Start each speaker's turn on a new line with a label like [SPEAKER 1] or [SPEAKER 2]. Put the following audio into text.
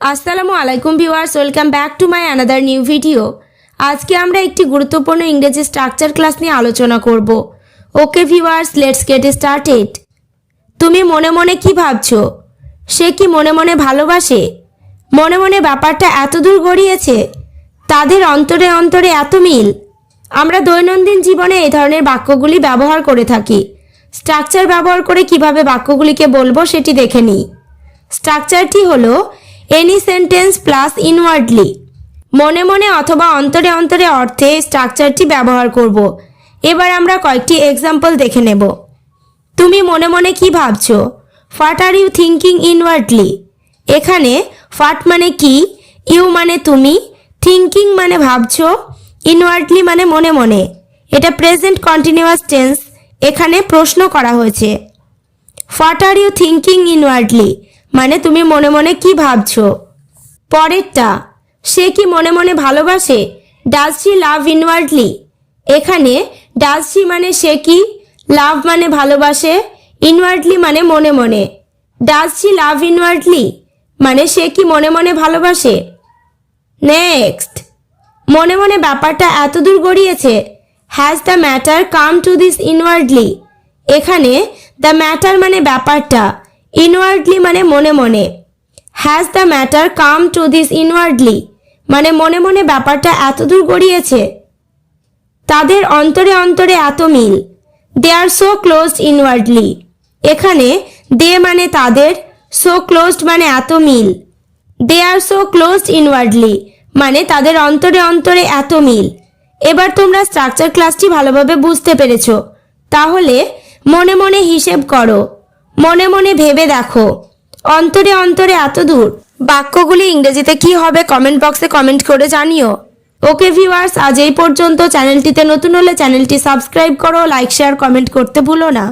[SPEAKER 1] আসসালামু আলাইকুম viewers, welcome back to my another new video. আজকে আমরা একটি গুরুত্বপূর্ণ ইংরেজি স্ট্রাকচার ক্লাস নিয়ে আলোচনা করব। Okay viewers, let's get started. তুমি মনে মনে কি ভাবছো? সে কি মনে মনে ভালোবাসে? মনে মনে ব্যাপারটা এত দূর গড়িয়েছে, তাদের অন্তরে অন্তরে এত মিল। আমরা দৈনন্দিন জীবনে এই ধরনের বাক্যগুলি ব্যবহার করে থাকি। স্ট্রাকচার ব্যবহার করে কিভাবে বাক্যগুলিকে বলবো সেটি দেখে নিই। স্ট্রাকচারটি হলো এনি সেন্টেন্স প্লাস ইনওয়ার্ডলি। মনে মনে অথবা অন্তরে অন্তরে অর্থে স্ট্রাকচারটি ব্যবহার করব। এবার আমরা কয়েকটি এক্সাম্পল দেখে নেব। তুমি মনে মনে কি ভাবছো? What are you thinking inwardly? এখানে হোয়াট মানে কি, ইউ মানে তুমি, থিঙ্কিং মানে ভাবছো, ইনওয়ার্ডলি মানে মনে মনে। এটা প্রেজেন্ট কন্টিনিউয়াস টেন্স, এখানে প্রশ্ন করা হয়েছে। হোয়াট আর ইউ থিঙ্কিং ইনওয়ার্ডলি মানে তুমি মনে মনে কি ভাবছো। পরেরটা, সে কি মনে মনে ভালোবাসে? Does she love inwardly? এখানে ডাজ শি মানে সে কি, লাভ মানে ভালোবাসে, ইনওয়ার্ডলি মানে মনে মনে। ডাজ শি লাভ ইনওয়ার্ডলি মানে সে কি মনে মনে ভালোবাসে। নেক্সট, মনে মনে ব্যাপারটা এত দূর গড়িয়েছে, has the matter come to this inwardly? এখানে দ্য ম্যাটার মানে ব্যাপারটা, ইনওয়ার্ডলি মানে মনে মনে। Has the matter come to this inwardly মানে মনে মনে ব্যাপারটা এত দূর গড়িয়েছে, তাদের অন্তরে অন্তরে এত মিল। দে আর সো ক্লোজড ইনওয়ার্ডলি। এখানে দে মানে তাদের, সো ক্লোজড মানে এত মিল। দে আর সো ক্লোজড ইনওয়ার্ডলি মানে তাদের অন্তরে অন্তরে এত মিল। এবার তোমরা স্ট্রাকচার ক্লাসটি ভালোভাবে বুঝতে পেরেছো। তাহলে মনে মনে হিসেব করো, মনে মনে ভেবে দেখো, অন্তরে অন্তরে এত দূর বাক্যগুলি ইংরেজিতে কি হবে কমেন্ট বক্সে কমেন্ট করে জানিও। ওকে ভিউয়ার্স, আজ এই পর্যন্ত। চ্যানেলটিতে নতুন হলে চ্যানেলটি সাবস্ক্রাইব করো, লাইক শেয়ার কমেন্ট করতে ভুলো না।